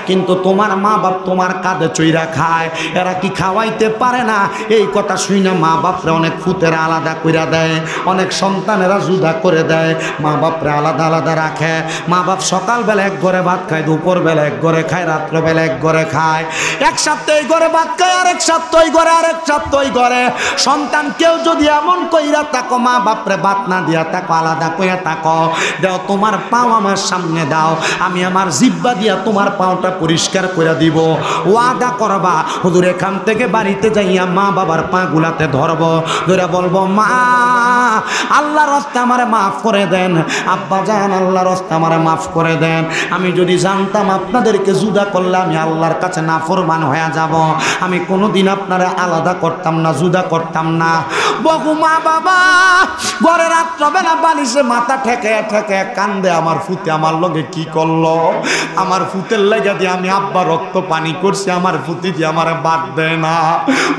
কিন্তু তোমার মা বাপ তোমার কাঁধে চইরা খায়, এরা কি খাওয়াইতে পারে না? এই কথা শুনে মা বাপরে অনেক ফুতেরা আলাদা করে দেয়, অনেক সন্তানেরা জুদা করে দেয়, মা বাপরে আলাদা আলাদা রাখে। মা বাপ সকালবেলা এক ঘরে ভাত খায়, দুপুরবেলা এক ঘরে খায়, রাত্রবেলা এক ঘরে খায়, এক সপ্তাহে এই ঘরে ভাত খায়, আরেক সপ্তাহ ওই ঘরে, আরেক সপ্তাহ ওই ঘরে। সন্তান কেউ যদি এমন কইরা তাকো, মা বাপরে ভাত না দিয়া তাকো, আলাদা কইরা তাকো, দাও তোমার পাও আমার সামনে দাও, আমি আমার জিহ্বা দিয়া তোমার পাওটা পরিষ্কার করে দিব। ওয়াদা করবা হুজুর এখান থেকে বাড়িতে যাইয়া মা বাবার পা গুলাতে ধরবো, ধরে বলবো মা আল্লাহর রাস্তা আমারে মাফ করে দেন, আব্বা জান আল্লাহর রাস্তা আমারে মাফ করে দেন। আমি যদি জানতাম আপনাদেরকে জুদা করলে আমি আল্লাহর কাছে নাফরমান হয়ে যাব, আমি কোনোদিন আপনারা আলাদা করতাম না, জুদা করতাম না। বহু মা বাবা ঘরে রাত্রবেলা বালিশে মাথা ঠেকে ঠেকে কান্দে, আমার ফুতে আমার লগে কি করলো, আমার ফুতের লেগে দিয়ে আমি আব্বা রক্ত পানি করছি, আমার ফুতি দিয়ে আমার বাদ দেয় না।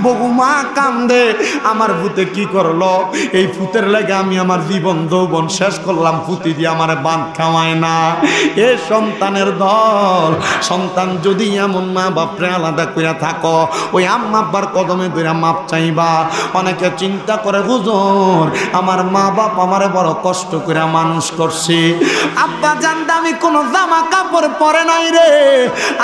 বহু মা কান্দে, আমার ফুতে কি করলো, এই ফুতের লেগে আমি আমার জীবন যৌবন শেষ করলাম, ফুতি দিয়ে আমার বাদ খাওয়ায় না। এ সন্তানের দল, সন্তান যদি এমন মা বাপরে আলাদা করে থাকো, ওই আম্মা আব্বার কদমে ধরে মাপ চাইবা। অনেকে চিন্তা করে হুজুর আমার মা বাপ আমারে বড় কষ্ট করে মানুষ করছে, আব্বা জান দামি কোনো জামা কাপড় পরে নাই রে,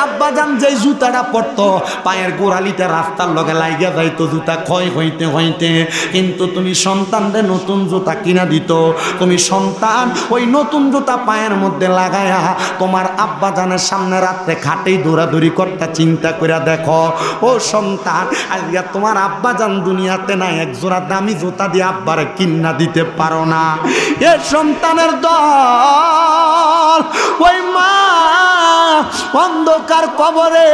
আব্বা জান যে জুতাটা পরতো পায়ের গোড়ালিতে রাস্তার লগে লাইগা যাইতো, জুতা ক্ষয় হইতে হইতে, কিন্তু তুমি সন্তানরে নতুন জুতা কিনা দিত, তুমি সন্তান ওই নতুন জুতা পায়ের মধ্যে লাগায়া তোমার আব্বা জানের সামনে রাত্রে খাটেই দৌড়াদৌড়ি করতে, চিন্তা করে দেখো ও সন্তান আজকে তোমার আব্বা জান দুনিয়াতে নাই, এক জোড়া দামি জুতা দিয়ে আব্বারে কিনা দিতে পারো না। এ সন্তানের দল, ওই মা অন্ধকার কবরে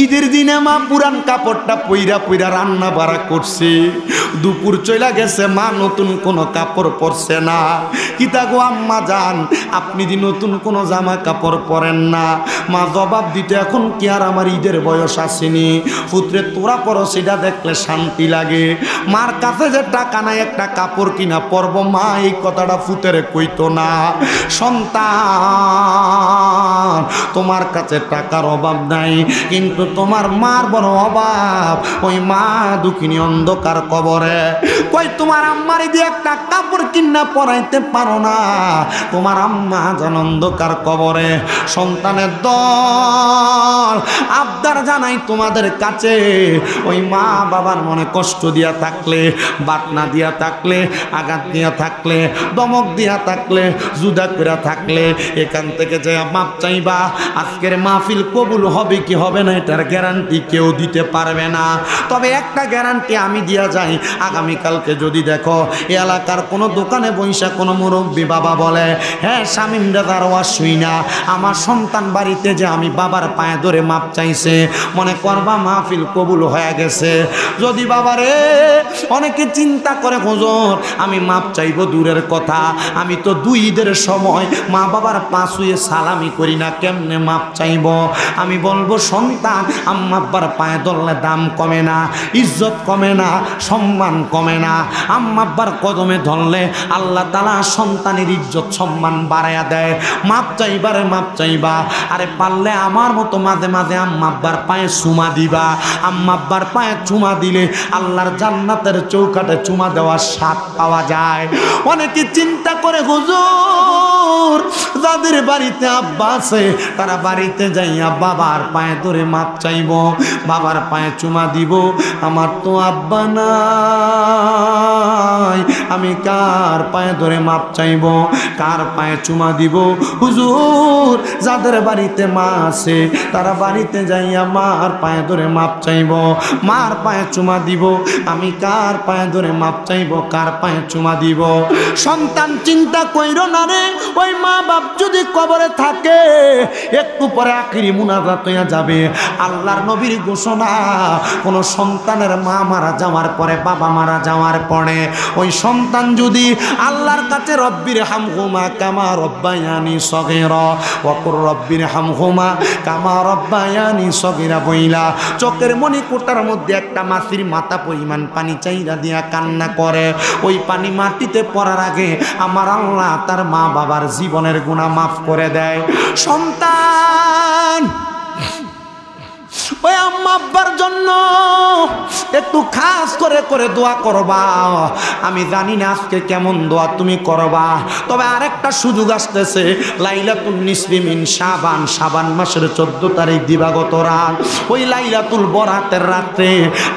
ঈদের দিনে মা পুরান কাপড়টা পইরা পইরা রান্না বাড়া করছে, দুপুর চইলা গেছে মা নতুন কোনো কাপড় পরছে না। কিতা গো আম্মা জান আপনি দি নতুন কোনো জামা কাপড় পরেন না? মা জবাব দিতে এখন কি আর আমার ঈদের বয়স আসেনি, পুত্রে তোরা পরো সেটা দেখলে শান্তি লাগে, মার কাছে যে টাকা নাই একটা কাপড় কিনা পরব, মা এই কথাটা পুত্রে কইতো না। সন্তান তোমার কাছে টাকার অভাব নাই, কিন্তু তোমার মার বড় অভাব, ওই মা দুঃখিনী অন্ধকার কবরে। কই তোমার আম্মারে দিয়ে একটা কাপড় কিনা পরাইতে পারো না, তোমার আম্মা যেন অন্ধকার কবরে। সন্তানের দল আবদার জানাই তোমাদের কাছে, ওই মা বাবার মনে কষ্ট দিয়া থাকলে, বাটনা দিয়া থাকলে, আঘাত দিয়া থাকলে, দমক দিয়া থাকলে, জুদা করে থাকলে, এখান থেকে যে মাপ চাইবা। আজকের মাহফিল কবুল হবে কি হবে না এটার গ্যারান্টি কেউ দিতে পারবে না, তবে একটা গ্যারান্টি আমি দিয়া যাই, আগামীকালকে যদি দেখো এলাকার কোনো দোকানে বৈশা কোনো মুরব্বী বাবা বলে হ্যাঁ শামীম দাদার ওয়াজ শুই না, আমার সন্তান বাড়িতে যে আমি বাবার পায়ে ধরে মাপ চাইছে, মনে করবা মাহফিল কবুল হয়ে গেছে। যদি বাবারে অনেকে চিন্তা করে হুজুর আমি মাপ চাইবো দূরের কথা, আমি তো দুই ঈদের সময় মা বাবার পা ছুঁয়ে সালামি করি না, কেমনে মাপ চাইব? আমি বলবো সন্তান আম্মা আব্বার পায়ে ধরলে দাম কমে না, ইজ্জত কমে না, সম্মান কমে না। আম্মা আব্বার কদমে ধরলে আল্লাহ তাআলা সন্তানের ইজ্জত সম্মান বাড়াইয়া দেয়। মাপ চাইবারে মাপ চাইবা, আরে পারলে আমার মতো মাঝে মাঝে আম্মা আব্বার পায়ে চুমা দিবা। আম্মা আব্বার পায়ে চুমা দিলে আল্লাহর জান্নাতের চৌকাঠে চুমা দেওয়ার স্বাদ পাওয়া যায়। অনেকে চিন্তা করে হুজুর যাদের বাড়িতে আব্বা আছে তারা বাড়িতে যাইয়া বাবার পায়ে ধরে মাপ চাইব, বাবার পায়ে চুমা দিব, আমার তো আব্বা নাই, আমি কার পায়ে ধরে মাপ চাইব, কার পায়ে চুমা দিব? হুজুর যাদের বাড়িতে মা আছে তারা বাড়িতে যাইয়া মার পায়ে ধরে মাপ চাইব, মার পায়ে চুমা দিব, আমি কার পায়ে ধরে মাপ চাইব, কার পায়ে চুমা দিব? সন্তান চিন্তা কইরো না রে, ওই মা বাপ যদি কবরে থাকে একটু পরে আখিরি মুনাজাত হইয়া যাবে। আল্লাহর নবীর ঘোষণা, কোন সন্তানের মা মারা যাওয়ার পরে, বাবা মারা যাওয়ার পরে ওই সন্তান যদি আল্লাহর কাছে রব্বির হামহুমা কামা রব্বায়ানি সগীরা ওয়া কুর রব্বির হামহুমা কামা রব্বায়ানি সগীরা বইলা চোখের মনি কোটার মধ্যে একটা মাছির মাথা পরিমাণ পানি চাইরা দিয়া কান্না করে, ওই পানি মাটিতে পড়ার আগে আমার আল্লাহ তার মা বাবার জীবনের গুনাহ মাফ করে দেয়। সন্তান ওই আম্মা আব্বার জন্য একটু খাস করে করে দোয়া করবা। আমি জানি না আজকে কেমন দোয়া তুমি করবা, তবে আরেকটা সুযোগ আসতেছে। লাইলাতুন নিসফি মিন শাবান, শাবান মাসের 14 তারিখ দিবাগত রাত, ওই লাইলাতুল বরাতের রাতে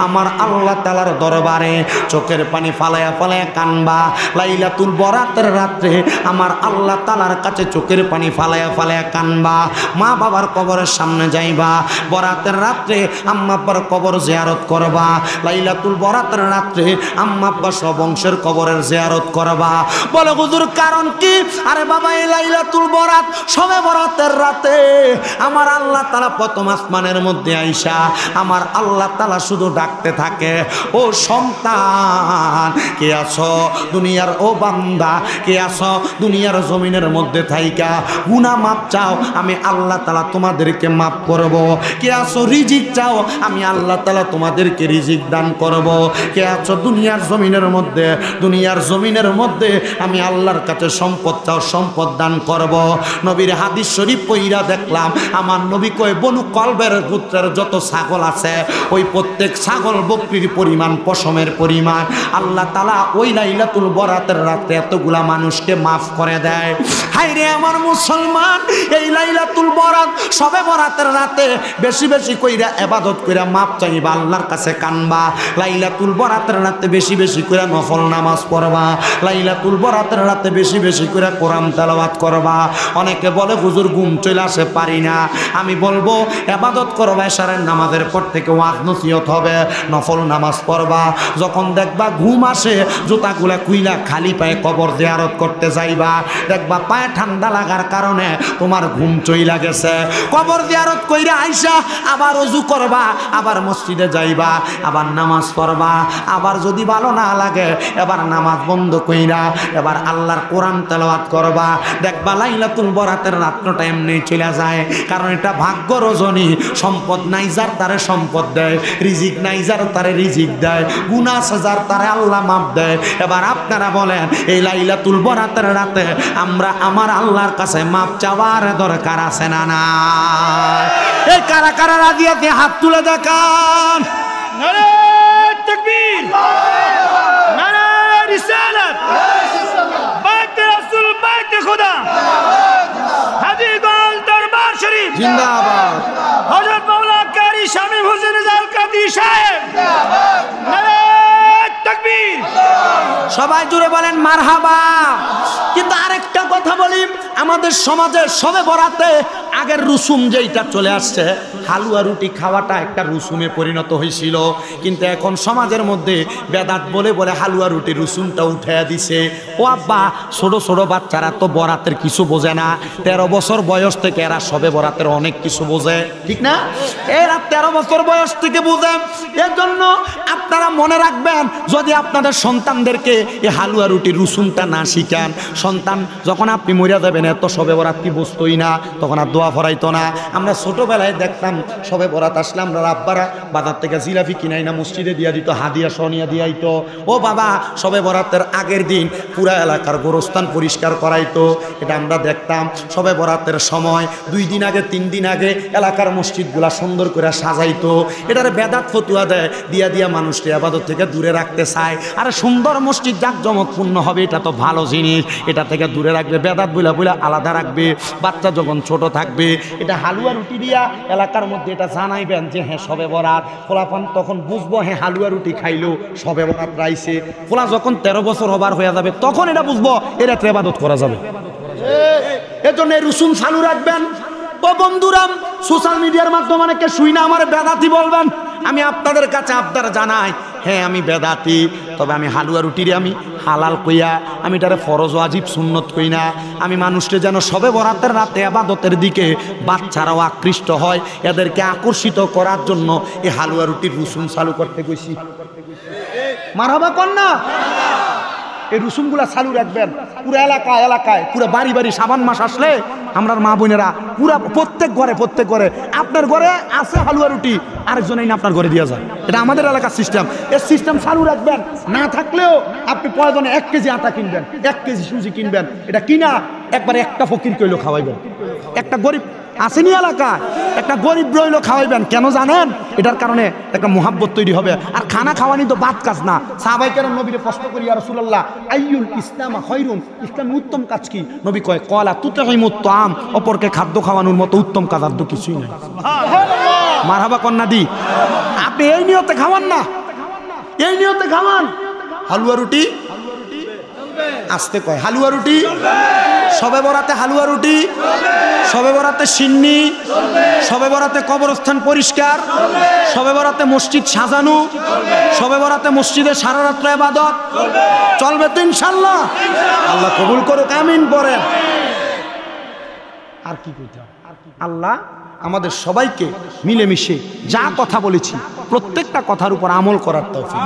আমার আল্লাহ তাআলার দরবারে চোখের পানি ফালায়া ফালায়া কানবা। লাইলাতুল বরাতের রাতে আমার আল্লাহ তাআলার কাছে চোখের পানি ফালায়া ফালায়া কানবা। মা বাবার কবরের সামনে যাইবা, বরাতের রাত্রে আম্মা আব্বার কবর জিয়ারত করবা। লাইলাতুল বরাতের রাত্রে আম্মা আব্বা সব বংশের কবরের জিয়ারত করবা। বলে হুজুর কারণ কি? আরে বাবা, এই লাইলাতুল বরাত, সবে বরাতের রাতে আমার আল্লাহ তাআলা প্রথম আসমানের মধ্যে আইসা আমার আল্লাহ তাআলা শুধু ডাকতে থাকে, ও সন্তান কে আছো দুনিয়ার, ও বান্দা কে আছো দুনিয়ার জমিনের মধ্যে থাইকা গুনাহ মাপ চাও, আমি আল্লাহ তাআলা তোমাদেরকে মাফ করব। কে আছো রিজিক চাও, আমি আল্লাহ তাআলা তোমাদেরকে রিজিক দান করব। কে আছো দুনিয়ার জমিনের মধ্যে, দুনিয়ার জমিনের মধ্যে আমি আল্লাহর কাছে সম্পদ চাও, সম্পদ দান করব। নবীর হাদিস শরীফ পইরা দেখলাম, আমার নবী কয় বনু কলবের গোত্রের যত ছাগল আছে ওই প্রত্যেক ছাগল বকরির পরিমাণ, পশমের পরিমাণ আল্লাহ তাআলা ওই লাইলাতুল বরাতের রাতে এতগুলা মানুষকে মাফ করে দেয়। হায়রে আমার মুসলমান, এই লাইলাতুল বরাত, সবে বরাতের রাতে বেশি বেশি কইরা ইবাদত কইরা মাপ চাইবা, আল্লাহর কাছে কানবা। লাইলাতুল বরাতের রাতে বেশি বেশি কইরা নফল নামাজ পড়বা। লাইলাতুল বরাতের রাতে বেশি বেশি কইরা কোরআন তেলাওয়াত করবা। অনেকে বলে হুজুর ঘুম চলে আসে, পারি না। আমি বলবো ইবাদত করবা, এশারের নামাজের পর থেকে ওয়াজ নসিহত হবে, নফল নামাজ পড়বা। যখন দেখবা ঘুম আসে, জুতাগুলা কুইলা খালি পায়ে কবর জিয়ারত করতে যাইবা। দেখবা পায়ে ঠান্ডা লাগার কারণে তোমার ঘুম চইলা গেছে। কবর জিয়ারত কইরা আইসা আবার ওযু করবা, আবার মসজিদে যাইবা, আবার নামাজ পড়বা। আবার যদি ভালো না লাগে এবার নামাজ বন্ধ কইরা এবার আল্লাহর কোরআন তেলাওয়াত করবা। দেখবা লাইলাতুল বরাতের রাতটা এমনি চলে যায়, কারণ এটা ভাগ্য রজনী। সম্পদ নাই যার তারে সম্পদ দেয়, রিজিক নাই যার তারে রিজিক দেয়, গুনাহ আছে যার তারে আল্লাহ মাফ দেয়। এবার আপনারা বলেন, এই লাইলাতুল বরাতের রাতে আমরা আমার আল্লাহর কাছে মাফ চাওয়ার দরকার আছে না না? এই কারা কারা রাজি আছে হাত তুলে দেখান। নারে তাকবীর, নারে রিসালাত, বাইতে রাসূল, বাইতে খোদা, হাজীগঞ্জ দরবার শরীফ জিন্দাবাদ। হযরত মাওলা কারি শামীম হোসেন জাল কাদি সাহেব, নারে তাকবীর। সবাই জুড়ে বলেন মারহাবা। কিন্তু আরেকটা কথা বলি, আমাদের সমাজে সবে বরাতে আগের রুসুম যেইটা চলে আসছে, হালুয়া রুটি খাওয়াটা একটা রুসুমে পরিণত হয়েছিল। কিন্তু এখন সমাজের মধ্যে বেদাত বলে বলে হালুয়া রুটি রুসুমটা উঠাইয়া দিছে। ও আব্বা, ছোট ছোট বাচ্চারা তো বরাতের কিছু বোঝে না। 13 বছর বয়স থেকে এরা সবে বরাতের অনেক কিছু বোঝে, ঠিক না? এরা 13 বছর বয়স থেকে বোঝে। এর জন্য আপনারা মনে রাখবেন, যদি আপনাদের সন্তানদেরকে এই হালুয়া রুটি রুসুমটা না শিখান, সন্তান যখন আপনি মরিয়া যাবেন এত সবে বরাত কি বুঝতোই না, তখন আর দোয়া ফরাইতো না। আমরা ছোটবেলায় দেখতাম সবে বরাত আসলে আমরা আব্বারা বাজার থেকে জিলাপি কিনাই না মসজিদে দিয়া দিত, হাদিয়া সনিয়া দিয়াইতো। ও বাবা, সবে বরাতের আগের দিন পুরা এলাকার গোরস্থান পরিষ্কার করাইতো, এটা আমরা দেখতাম। সবে বরাতের সময় 2 দিন আগে 3 দিন আগে এলাকার মসজিদগুলা সুন্দর করে সাজাইতো। এটার বেদাত ফতুয়া দেয়, দিয়া দিয়া মানুষকে ইবাদত থেকে দূরে রাখতে চায়। আর সুন্দর মসজিদ জাকজমকপূর্ণ হবে, এটা তো ভালো জিনিস, এটা থেকে দূরে রাখবে। বেদাত বইলা বইলা আলাদা রাখবে। বাচ্চা যখন ছোট থাকবে, এটা হালুয়া রুটি দিয়া এলাকার মধ্যে এটা জানাইবেন যে হ্যাঁ সবে বরাত। পোলাপান তখন বুঝবো হ্যাঁ হালুয়া রুটি খাইলো, সবে বরাত রাইছে। পোলা যখন 13 বছর হবার হয়ে যাবে তখন এটা বুঝবো এটা ইবাদত করা যাবে। এর জন্য রুসুম চালু রাখবেন। ও বন্ধুরা, সোশ্যাল মিডিয়ার মাধ্যমে অনেকে শুই না আমার বেদাতি বলবেন। আমি আপনাদের কাছে আবদার জানাই, হ্যাঁ আমি বেদাতি, তবে আমি হালুয়া রুটিরে আমি হালাল কইয়া, আমি এটারে ফরজ ওয়াজিব সুন্নত কই না। আমি মানুষকে যেন সবে বরাতের রাতে ইবাদতের দিকে বাচ্চারাও আকৃষ্ট হয়, এদেরকে আকর্ষিত করার জন্য এই হালুয়া রুটির রুসুম চালু করতে কইছি। মারহাবা কর না? এই রুসুমগুলা চালু রাখবেন পুরো এলাকায় এলাকায়, পুরো বাড়ি বাড়ি। সাবান মাস আসলে আমরার মা বোনেরা পুরা প্রত্যেক ঘরে আপনার ঘরে আছে হালুয়া রুটি, আরেকজনেই না আপনার ঘরে দিয়ে যায়। এটা আমাদের এলাকার সিস্টেম। এই সিস্টেম চালু রাখবেন। না থাকলেও আপনি প্রয়োজনে 1 কেজি আটা কিনবেন, 1 কেজি সুজি কিনবেন। এটা কিনা একবারে একটা ফকির কইলো খাওয়াইবেন, একটা গরিব আসেনি এলাকায় একটা গরিব রইলো খাওয়াইবেন। কেন জানেন? এটার কারণে একটা মুহাব্বত তৈরি হবে। আর খানা খাওয়ানি তো বাদ কাজ না। সাহাবায়ে কেরাম নবীরে প্রশ্ন করি, ইয়া রাসূলুল্লাহ আইয়ুল ইসলাম খায়রুন, ইসলামের উত্তম কাজ কি? নবী কয় ক্বালা তুতঈমুত তাআম, অপরকে খাদ্য খাওয়ানোর মতো উত্তম কাজ আর তো কিছুই নাই। মারহাবা কন্যা দি। আপনি এই নিয়তে খাওয়ান না, এই নিয়তে খাওয়ান। হালুয়া রুটি আসতে কয়, হালুয়া রুটি সবে বরাতে, হালুয়া রুটি সবে বরাতে, সিন্নি সবে বরাতে, কবরস্থান পরিষ্কার সবে বরাতে, মসজিদ সাজানো সবে বরাতে, মসজিদে সারা রাত্র ইবাদত চলবে তো ইনশাআল্লাহ। আল্লাহ কবুল করুক, আমিন পড়েন। আর কি কইতে হবে? আল্লাহ আমাদের সবাইকে মিলেমিশে যা কথা বলেছি প্রত্যেকটা কথার উপর আমল করার তৌফিক।